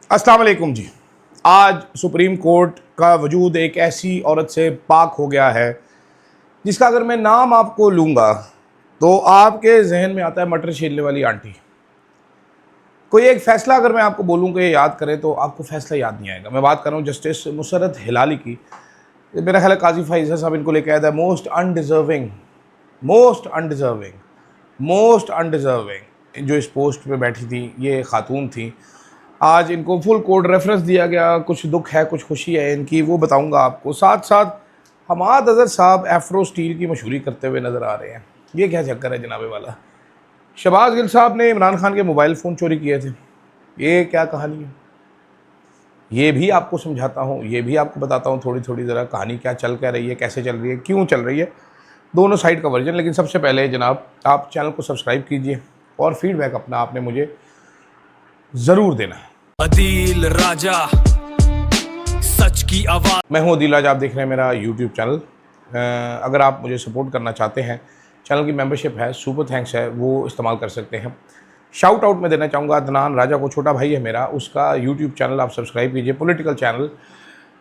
अस्सलाम वालेकुम जी। आज सुप्रीम कोर्ट का वजूद एक ऐसी औरत से पाक हो गया है जिसका अगर मैं नाम आपको लूँगा तो आपके जहन में आता है मटर छीलने वाली आंटी। कोई एक फ़ैसला अगर मैं आपको बोलूँ कि याद करें तो आपको फ़ैसला याद नहीं आएगा। मैं बात कर रहा हूँ जस्टिस मुसर्रत हिलाली की। मेरा ख्याल है काजी फ़ाइज़ा साहब इनको लेके आया था। मोस्ट अनडिज़र्विंग मोस्ट अनडिज़र्विंग जो इस पोस्ट पे बैठी थी ये खातून थी। आज इनको फुल कोर्ट रेफरेंस दिया गया। कुछ दुख है कुछ खुशी है इनकी, वो बताऊंगा आपको। साथ साथ हमाद अज़हर साहब एफ्रो स्टील की मशहूरी करते हुए नज़र आ रहे हैं। ये क्या चक्कर है जनाबे वाला। शहबाज गिल साहब ने इमरान खान के मोबाइल फ़ोन चोरी किए थे। ये क्या कहानी है, ये भी आपको समझाता हूँ, ये भी आपको बताता हूँ थोड़ी थोड़ी ज़रा कहानी क्या चल क्या रही है, कैसे चल रही है, क्यों चल रही है, दोनों साइड का वर्जन। लेकिन सबसे पहले जनाब आप चैनल को सब्सक्राइब कीजिए और फीडबैक अपना आपने मुझे ज़रूर देना है। अदील राजा सच की आवाज़। मैं हूं अदील राजा, आप देख रहे हैं मेरा यूट्यूब चैनल। अगर आप मुझे सपोर्ट करना चाहते हैं, चैनल की मेंबरशिप है, सुपर थैंक्स है, वो इस्तेमाल कर सकते हैं। शाउट आउट मैं देना चाहूँगा अदनान राजा को, छोटा भाई है मेरा, उसका यूट्यूब चैनल आप सब्सक्राइब कीजिए, पॉलिटिकल चैनल।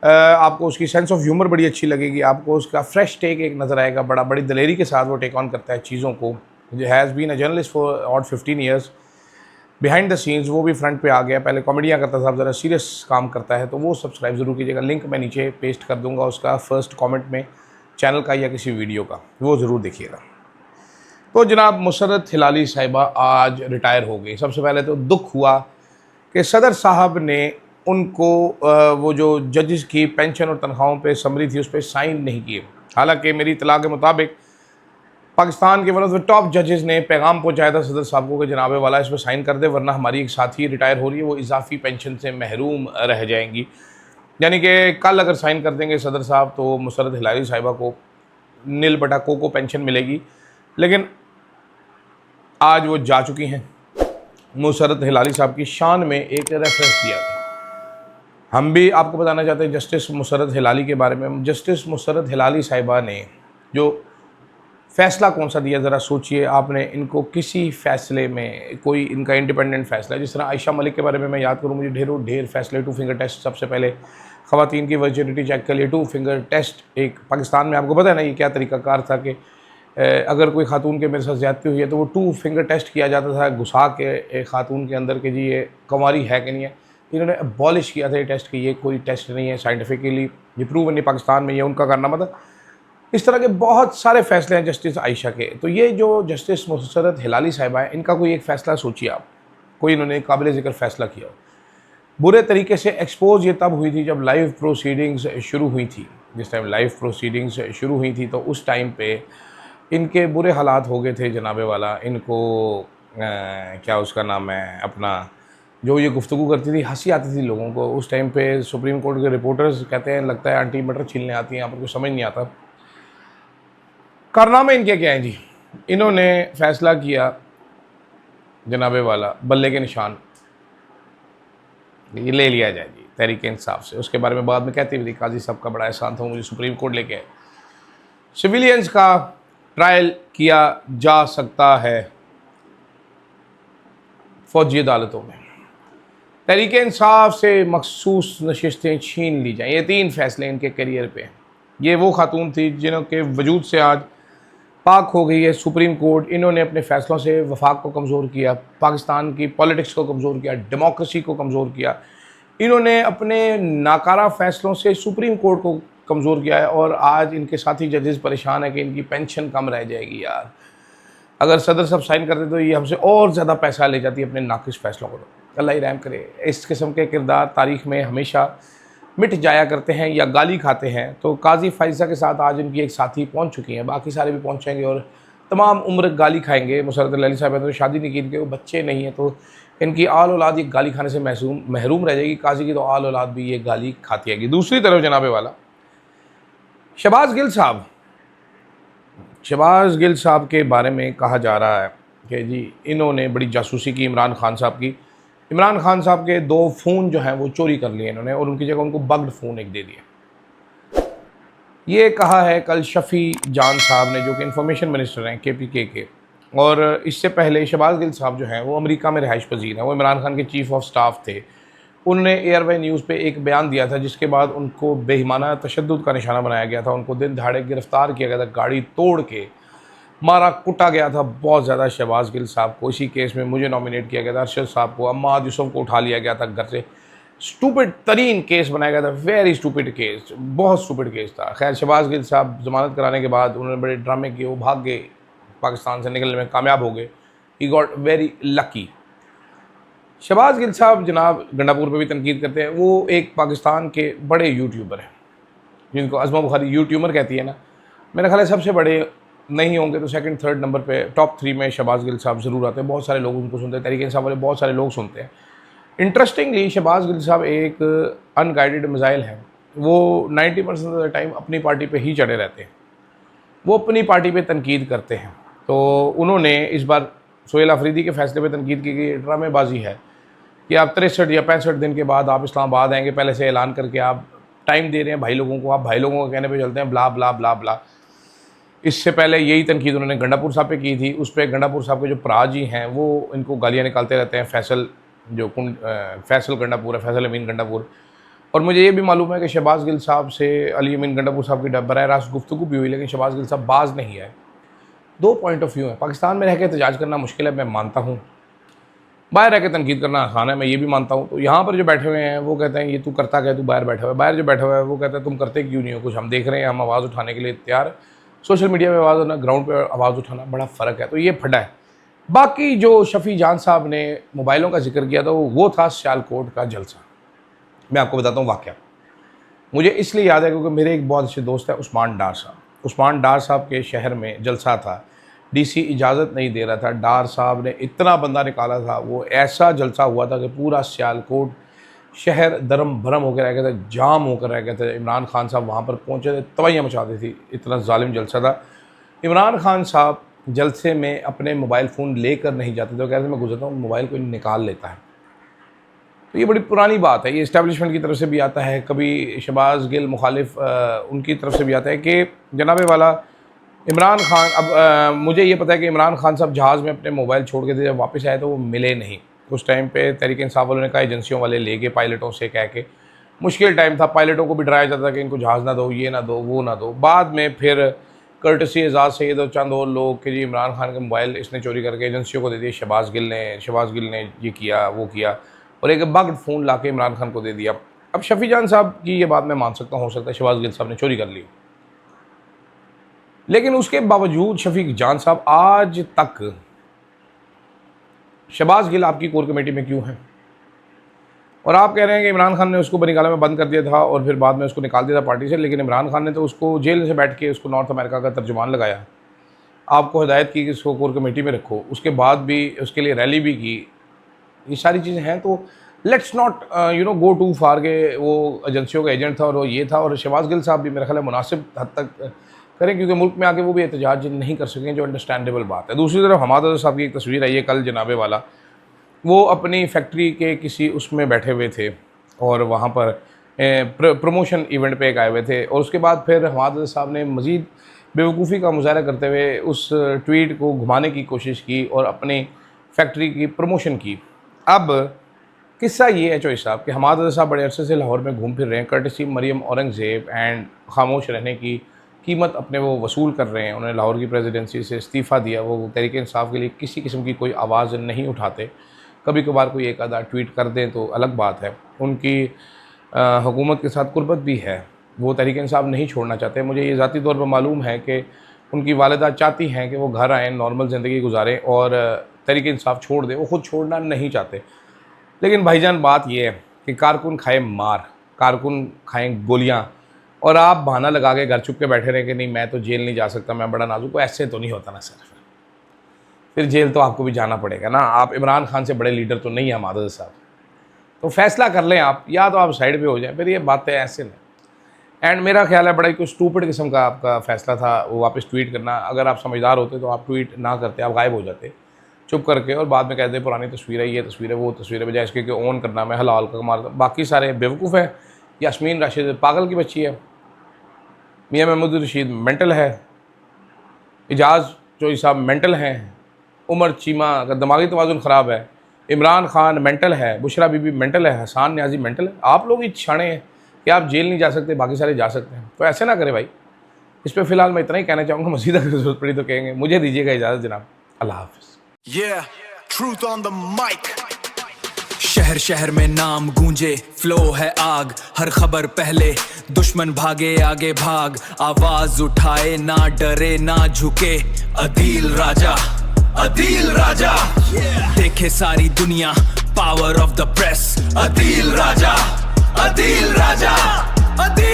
आपको उसकी सेंस ऑफ ह्यूमर बड़ी अच्छी लगेगी, आपको उसका फ्रेश टेक एक नज़र आएगा, बड़ी दलेरी के साथ वो टेक ऑन करता है चीज़ों को। Has been a journalist for ऑट 15 ईयर्स। बिहाइंड द सीन्स वो भी फ्रंट पे आ गया, पहले कॉमेडियाँ करता था, अब ज़रा सीरियस काम करता है, तो वो सब्सक्राइब ज़रूर कीजिएगा। लिंक मैं नीचे पेस्ट कर दूंगा उसका, फर्स्ट कमेंट में, चैनल का या किसी वीडियो का, वो ज़रूर देखिएगा। तो जनाब मुसर्रत हिलाली साहिबा आज रिटायर हो गई। सबसे पहले तो दुख हुआ कि सदर साहब ने उनको वो जो जजेस की पेंशन और तनख्वाहों पर समरी थी उस पर साइन नहीं किए। हालाँकि मेरी इतला के मुताबिक पाकिस्तान के वन ऑफ द टॉप जजेस ने पैगाम पहुंचाया था सदर साहब को कि जनाबे वाला इस पर साइन कर दे, वरना हमारी एक साथी रिटायर हो रही है, वो इजाफी पेंशन से महरूम रह जाएंगी। यानी कि कल अगर साइन कर देंगे सदर साहब तो मुसर्रत हिलाली साहिबा को नील बटा को पेंशन मिलेगी। लेकिन आज वो जा चुकी हैं। मुसर्रत हिलाली साहब की शान में एक रेफरेंस दिया था। हम भी आपको बताना चाहते हैं जस्टिस मुसर्रत हिलाली के बारे में। जस्टिस मुसर्रत हिलाली साहिबा ने जो फ़ैसला कौन सा दिया, ज़रा सोचिए। आपने इनको किसी फ़ैसले में, कोई इनका इंडिपेंडेंट फ़ैसला है, जिस तरह आयशा मलिक के बारे में मैं याद करूँ, मुझे ढेर फ़ैसले, 2 फिंगर टेस्ट, सबसे पहले ख़वातीन की वर्जिनिटी चेक के लिए 2 फिंगर टेस्ट। एक पाकिस्तान में आपको पता है ना ये क्या तरीक़ाकार था कि अगर कोई खातून के मेरे साथ ज़्यादती हुई है तो वो 2 फिंगर टेस्ट किया जाता था घुसा के एक खातून के अंदर के जी ये कंवारी है कि नहीं है। इन्होंने अबॉलिश किया था ये टेस्ट कि ये कोई टेस्ट नहीं है, साइंटिफिकली ये प्रूव नहीं, पाकिस्तान में ये उनका कारनामा था। इस तरह के बहुत सारे फ़ैसले हैं जस्टिस आयशा के। तो ये जो जस्टिस मुसर्रत हिलाली साहिबा है, इनका कोई एक फ़ैसला सोचिए आप, कोई इन्होंने काबिल ज़िक्र फ़ैसला किया हो। बुरे तरीके से एक्सपोज ये तब हुई थी जब लाइव प्रोसीडिंग्स शुरू हुई थी। जिस टाइम लाइव प्रोसीडिंग्स शुरू हुई थी तो उस टाइम पे इनके बुरे हालात हो गए थे जनाबे वाला। इनको क्या उसका नाम है अपना, जो ये गुफ्तगू करती थी, हंसी आती थी लोगों को। उस टाइम पे सुप्रीम कोर्ट के रिपोर्टर्स कहते हैं लगता है आंटी मटर छीलने आती हैं, यहाँ पर कुछ समझ नहीं आता। कारनामे इनके क्या हैं जी। इन्होंने फ़ैसला किया जनाबे वाला बल्ले के निशान ये ले लिया जाए जी तहरीक इंसाफ से। उसके बारे में बाद में कहते हुए काजी साहब का बड़ा एहसान था, मुझे सुप्रीम कोर्ट लेके आए। सिविलियंस का ट्रायल किया जा सकता है फौजी अदालतों में, तहरीक इंसाफ से मखसूस नशिस्तें छीन ली जाएँ। ये 3 फ़ैसले इनके करियर पे हैं। ये वो खातून थी जिनके वजूद से आज पाक हो गई है सुप्रीम कोर्ट। इन्होंने अपने फ़ैसलों से वफाक को कमज़ोर किया, पाकिस्तान की पॉलिटिक्स को कमज़ोर किया, डेमोक्रेसी को कमज़ोर किया। इन्होंने अपने नाकारा फ़ैसलों से सुप्रीम कोर्ट को कमज़ोर किया है। और आज इनके साथी जजेस परेशान है कि इनकी पेंशन कम रह जाएगी। यार अगर सदर साहब साइन करते तो ये हमसे और ज़्यादा पैसा ले जाती है अपने नाकिस फ़ैसलों को। अल्लाह ही रहम करे। इस किस्म के किरदार तारीख़ में हमेशा मिट जाया करते हैं या गाली खाते हैं। तो काजी फ़ाइज़ा के साथ आज इनकी एक साथी पहुंच चुकी हैं, बाकी सारे भी पहुंचेंगे और तमाम उम्र गाली खाएंगे। मुसर्रत हिलाली साहब ने तो शादी नहीं की, इनके वो बच्चे नहीं हैं, तो इनकी आल औलाद ये गाली खाने से महरूम रह जाएगी। काजी की तो आल औलाद भी ये गाली खाती आएगी। दूसरी तरफ जनाबे वाला शहबाज गिल साहब के बारे में कहा जा रहा है कि जी इन्होंने बड़ी जासूसी की इमरान खान साहब की। इमरान खान साहब के 2 फ़ोन जो हैं वो चोरी कर लिए इन्होंने और उनकी जगह उनको बग्ड फ़ोन एक दे दिया। ये कहा है कल शफ़ी जान साहब ने, जो कि इंफॉर्मेशन मिनिस्टर हैं KPK के। और इससे पहले शहबाज गिल साहब जो हैं वो अमेरिका में रिहाइश पजीर हैं, वो इमरान खान के चीफ़ ऑफ स्टाफ थे। उन्होंने एयरवे न्यूज़ पे एक बयान दिया था जिसके बाद उनको बेईमाना तशद्दुद का निशाना बनाया गया था। उनको दिन दहाड़े गिरफ़्तार किया गया था, गाड़ी तोड़ के मारा कुटा गया था बहुत ज़्यादा। शहबाज गिल साहब को इसी केस में मुझे नॉमिनेट किया गया था, अरशद साहब को, अम्माद यूसुफ को उठा लिया गया था घर से। स्टूपिड तरीन केस बनाया गया था, वेरी स्टूपिड केस, बहुत स्टूपिड केस था। खैर शहबाज गिल साहब ज़मानत कराने के बाद उन्होंने बड़े ड्रामे किए, वो भाग गए, पाकिस्तान से निकलने में कामयाब हो गए। He got very lucky. Shehbaz Gill साहब जनाब गंडापुर पे भी तनकीद करते हैं। वो एक पाकिस्तान के बड़े यूट्यूबर हैं जिनको अज़मा बुखारी यूट्यूबर कहती है ना। मेरा ख्याल है सबसे बड़े नहीं होंगे तो सेकंड थर्ड नंबर पे, टॉप 3 में शहबाज गिल साहब ज़रूर आते हैं। बहुत सारे लोग उनको सुनते हैं, तहरीक इंसाफ वाले बहुत सारे लोग सुनते हैं। इंटरेस्टिंगली शहबाज गिल साहब एक अनगाइडेड मिसाइल हैं। वो 90% ऑफ द टाइम अपनी पार्टी पे ही चढ़े रहते हैं, वो अपनी पार्टी पे तनकीद करते हैं। तो उन्होंने इस बार सोहेल अफरीदी के फैसले पे तनकीद की कि ड्रामेबाजी है कि आप 63 या 65 दिन के बाद आप इस्लामाबाद आएंगे, पहले से ऐलान करके आप टाइम दे रहे हैं भाई लोगों को, आप भाई लोगों के कहने पे चलते हैं, ब्ला ब्ला ब्ला ब्ला। इससे पहले यही तनकीद उन्होंने गंडापुर साहब पे की थी। उस पर गंडापुर साहब के जो परा जी हैं वो इनको गालियाँ निकालते रहते हैं, फैसल गंडापुर है, फैसल अमीन गंडापुर। और मुझे ये भी मालूम है कि शहबाज गिल साहब से अली अमीन गंडापुर साहब की बराह रास्त गुफ्तगू भी हुई, लेकिन शहबाज गिल साहब बाज नहीं आए। 2 पॉइंट ऑफ व्यू है। पाकिस्तान में रह के एहतजाज करना मुश्किल है, मैं मानता हूँ। बाहर रह के तनकीद करना आसान है, मैं ये भी मानता हूँ। तो यहाँ पर जो बैठे हुए हैं वो कहते हैं ये तू करता क्या, तू बाहर बैठा हुआ है। बाहर जो बैठा हुआ है वो कहता है तुम करते क्यों नहीं हो कुछ, हम देख रहे हैं, हम आवाज़ उठाने के लिए तैयार। सोशल मीडिया में आवाज़ उठाना, ग्राउंड पर आवाज़ उठाना, बड़ा फ़र्क है। तो ये फटा है। बाकी जो शफ़ी जान साहब ने मोबाइलों का जिक्र किया था वो था सियालकोट का जलसा। मैं आपको बताता हूँ वाक़या। मुझे इसलिए याद है क्योंकि मेरे एक बहुत अच्छे दोस्त हैं उस्मान डार साहब। उस्मान डार साहब के शहर में जलसा था, डीसी इजाज़त नहीं दे रहा था। डार साहब ने इतना बंदा निकाला था, वो ऐसा जलसा हुआ था कि पूरा सियालकोट शहर दरम भरम होकर रह गया था, जाम होकर रह गया था। इमरान खान साहब वहाँ पर पहुँचे थे, तबाहियाँ मचा दी थी, इतना ज़ालिम जलसा था। इमरान खान साहब जलसे में अपने मोबाइल फ़ोन लेकर नहीं जाते थे, वो कहते थे मैं गुजरता हूँ, मोबाइल कोई निकाल लेता है। तो ये बड़ी पुरानी बात है, ये इस्टेब्लिशमेंट की तरफ से भी आता है, कभी शहबाज गिल मुखालिफ उनकी तरफ से भी आता है कि जनाबे वाला इमरान खान। अब मुझे ये पता है कि इमरान खान साहब जहाज़ में अपने मोबाइल छोड़ के थे, जब वापस आए तो वो मिले नहीं। उस टाइम पे तहरीक इंसाफ वालों ने कहा एजेंसियों वाले ले गए पायलटों से कह के। मुश्किल टाइम था, पायलटों को भी डराया जाता था कि इनको जहाज़ ना दो, ये ना दो, वो ना दो। बाद में फिर कर्टसी एजाज सईद और चंद और लोग कि जी इमरान खान के मोबाइल इसने चोरी करके एजेंसियों को दे दिए, शहबाज गिल ने ये किया वो किया, और एक बग्ड फ़ोन ला के इमरान खान को दे दिया। अब शफ़ी जान साहब की ये बात मैं मान सकता हूँ, हो सकता है शहबाज गिल साहब ने चोरी कर ली, लेकिन उसके बावजूद शफीक जान साहब आज तक शहबाज गिल आपकी कोर कमेटी में क्यों हैं? और आप कह रहे हैं कि इमरान खान ने उसको बनिकाला में बंद कर दिया था और फिर बाद में उसको निकाल दिया था पार्टी से, लेकिन इमरान खान ने तो उसको जेल से बैठ के उसको नॉर्थ अमेरिका का तर्जुमान लगाया, आपको हिदायत की कि इसको कोर कमेटी में रखो, उसके बाद भी उसके लिए रैली भी की। ये सारी चीज़ें हैं, तो लेट्स नॉट गो टू फार के वो एजेंसियों का एजेंट था और वो ये था। और शहबाज गिल साहब भी मेरा ख्याल है मुनासिब हद तक करें, क्योंकि मुल्क में आके वो भी एहतजाज नहीं कर सकें, जो अंडरस्टैंडेबल बात है। दूसरी तरफ हमाद साहब की एक तस्वीर आई है कल जनाबे वाला, वो अपनी फैक्ट्री के किसी उसमें बैठे हुए थे और वहाँ पर प्रमोशन इवेंट पे एक आए हुए थे, और उसके बाद फिर हमाद साहब ने मज़ीद बेवकूफ़ी का मुजाहरा करते हुए उस ट्वीट को घुमाने की कोशिश की और अपनी फैक्ट्री की प्रमोशन की। अब किस्सा ये है चौधरी साहब कि हमाद साहब बड़े अरसे से लाहौर में घूम फिर रहे हैं, कर्टसी मरियम औरंगज़ेब एंड खामोश रहने की कीमत अपने वो वसूल कर रहे हैं। उन्होंने लाहौर की प्रेसिडेंसी से इस्तीफ़ा दिया, वो तहरीक इंसाफ के लिए किसी किस्म की कोई आवाज़ नहीं उठाते। कभी कभार कोई एक आधा ट्वीट कर दें तो अलग बात है। उनकी हुकूमत के साथ कुर्बत भी है, वो तहरीक इंसाफ नहीं छोड़ना चाहते। मुझे ये ज़ाती तौर पर मालूम है कि उनकी वालिदा चाहती हैं कि वो घर आएँ, नॉर्मल ज़िंदगी गुजारें और तहरीक इंसाफ छोड़ दें, वो ख़ुद छोड़ना नहीं चाहते। लेकिन भाईजान बात ये है कि कारकुन खाए मार, कारकुन खाएँ गोलियाँ, और आप बहाना लगा के घर चुप के बैठे रहे कि नहीं मैं तो जेल नहीं जा सकता, मैं बड़ा नाजुक हूँ। ऐसे तो नहीं होता ना सर, फिर जेल तो आपको भी जाना पड़ेगा ना। आप इमरान खान से बड़े लीडर तो नहीं हैं हमाद साहब, तो फैसला कर लें आप, या तो आप साइड पे हो जाएं। फिर ये बातें ऐसे नहीं। एंड मेरा ख्याल है बड़ा कोई स्टूपिड किस्म का आपका फैसला था वो वापस ट्वीट करना। अगर आप समझदार होते तो आप ट्वीट ना करते, आप गायब हो जाते चुप करके, और बाद में कहते पुरानी तस्वीर है, ये तस्वीर है, वो तस्वीर है, बजाय इसके कि ऑन करना मैं हलाल का मार। बाकी सारे बेवकूफ़ हैं। यास्मीन राशिद पागल की बच्ची है, मियाँ महमूद रशीद मेंटल है, एजाज चौधरी साहब मेंटल हैं, उमर चीमा का दिमागी तवाज़ुन ख़राब है, इमरान खान मेंटल है, बुशरा बीबी मेंटल है, हसान न्याजी मेंटल है। आप लोग ही छाने हैं कि आप जेल नहीं जा सकते, बाकी सारे जा सकते हैं। तो ऐसे ना करें भाई। इस पर फिलहाल मैं इतना ही कहना चाहूँगा, मज़ीद अगर जरूरत पड़ी तो कहेंगे। मुझे दीजिएगा इजाज़त जनाब, अल्लाह हाफ़िज़। Yeah, truth on the mic. शहर शहर में नाम गूंजे, फ्लो है आग, हर खबर पहले, दुश्मन भागे आगे भाग, आवाज उठाए ना डरे ना झुके, अदील राजा, अदील राजा, देखे सारी दुनिया, power of the press, Adeel Raja, Adeel Raja, Adeel